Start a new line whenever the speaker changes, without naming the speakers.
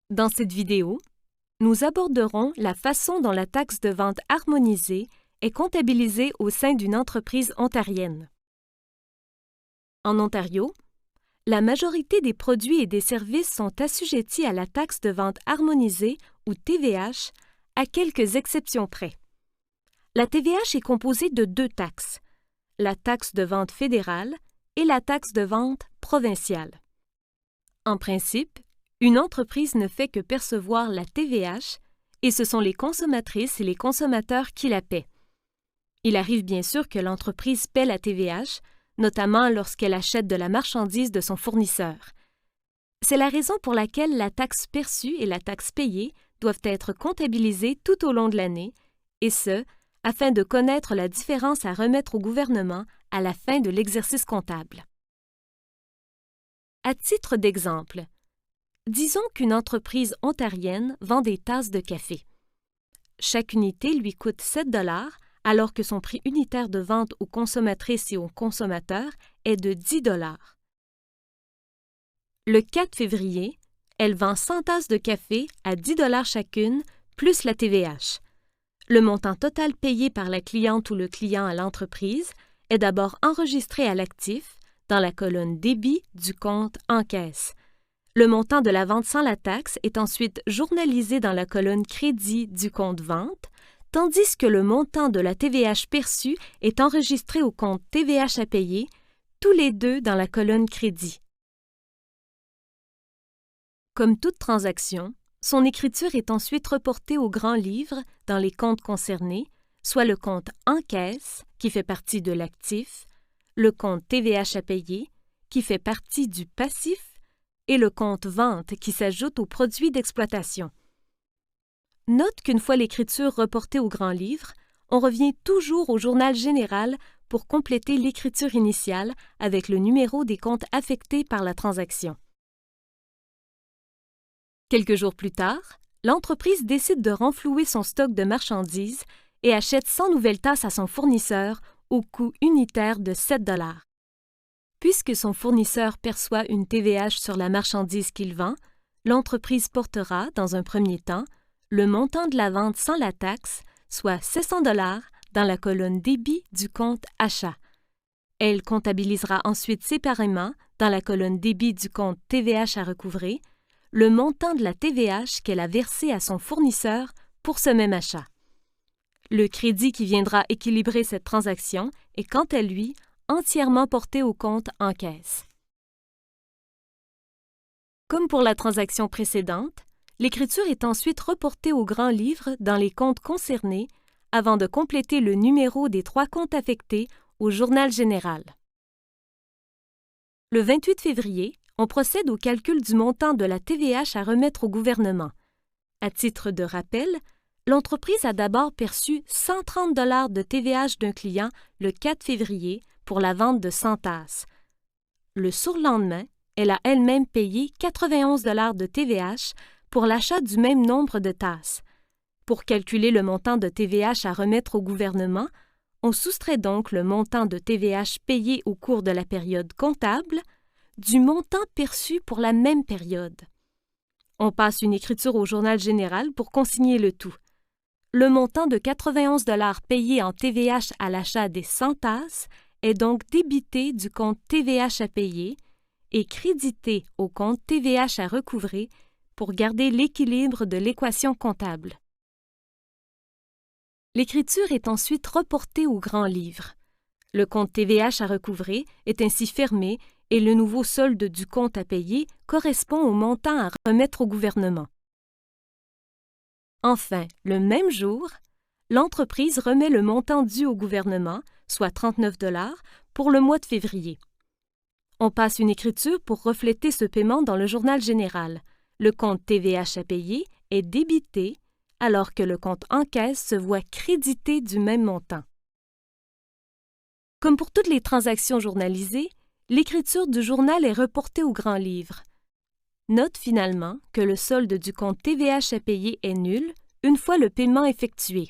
Dans cette vidéo, nous aborderons la façon dont la taxe de vente harmonisée est comptabilisée au sein d'une entreprise ontarienne. En Ontario, la majorité des produits et des services sont assujettis à la taxe de vente harmonisée ou TVH, à quelques exceptions près. La TVH est composée de deux taxes, la taxe de vente fédérale et la taxe de vente provinciale. En principe, une entreprise ne fait que percevoir la TVH et ce sont les consommatrices et les consommateurs qui la paient. Il arrive bien sûr que l'entreprise paie la TVH, notamment lorsqu'elle achète de la marchandise de son fournisseur. C'est la raison pour laquelle la taxe perçue et la taxe payée doivent être comptabilisées tout au long de l'année, et ce, afin de connaître la différence à remettre au gouvernement à la fin de l'exercice comptable. À titre d'exemple, disons qu'une entreprise ontarienne vend des tasses de café. Chaque unité lui coûte 7 $ alors que son prix unitaire de vente aux consommatrices et aux consommateurs est de 10 $. Le 4 février, elle vend 100 tasses de café à 10 $ chacune, plus la TVH. Le montant total payé par la cliente ou le client à l'entreprise est d'abord enregistré à l'actif dans la colonne débit du compte en caisse. Le montant de la vente sans la taxe est ensuite journalisé dans la colonne crédit du compte vente, tandis que le montant de la TVH perçue est enregistré au compte TVH à payer, tous les deux dans la colonne crédit. Comme toute transaction, son écriture est ensuite reportée au grand livre dans les comptes concernés, soit le compte en caisse, qui fait partie de l'actif, le compte TVH à payer, qui fait partie du passif, et le compte vente qui s'ajoute aux produits d'exploitation. Note qu'une fois l'écriture reportée au grand livre, on revient toujours au journal général pour compléter l'écriture initiale avec le numéro des comptes affectés par la transaction. Quelques jours plus tard, l'entreprise décide de renflouer son stock de marchandises et achète 100 nouvelles tasses à son fournisseur au coût unitaire de 7 $. Puisque son fournisseur perçoit une TVH sur la marchandise qu'il vend, l'entreprise portera, dans un premier temps, le montant de la vente sans la taxe, soit 700 $ dans la colonne débit du compte achat. Elle comptabilisera ensuite séparément, dans la colonne débit du compte TVH à recouvrer, le montant de la TVH qu'elle a versé à son fournisseur pour ce même achat. Le crédit qui viendra équilibrer cette transaction est quant à lui entièrement porté au compte en caisse. Comme pour la transaction précédente, l'écriture est ensuite reportée au grand livre dans les comptes concernés avant de compléter le numéro des 3 comptes affectés au journal général. Le 28 février, on procède au calcul du montant de la TVH à remettre au gouvernement. À titre de rappel, l'entreprise a d'abord perçu 130 $ de TVH d'un client le 4 février pour la vente de 100 tasses. Le surlendemain, elle a elle-même payé 91 $ de TVH pour l'achat du même nombre de tasses. Pour calculer le montant de TVH à remettre au gouvernement, on soustrait donc le montant de TVH payé au cours de la période comptable du montant perçu pour la même période. On passe une écriture au journal général pour consigner le tout. Le montant de 91 $ payé en TVH à l'achat des 100 tasses est donc débité du compte TVH à payer et crédité au compte TVH à recouvrer pour garder l'équilibre de l'équation comptable. L'écriture est ensuite reportée au grand livre. Le compte TVH à recouvrer est ainsi fermé et le nouveau solde du compte à payer correspond au montant à remettre au gouvernement. Enfin, le même jour, l'entreprise remet le montant dû au gouvernement, soit 39 $, pour le mois de février. On passe une écriture pour refléter ce paiement dans le journal général. Le compte TVH à payer est débité, alors que le compte en caisse se voit crédité du même montant. Comme pour toutes les transactions journalisées, l'écriture du journal est reportée au grand livre. Note finalement que le solde du compte TVH à payer est nul une fois le paiement effectué.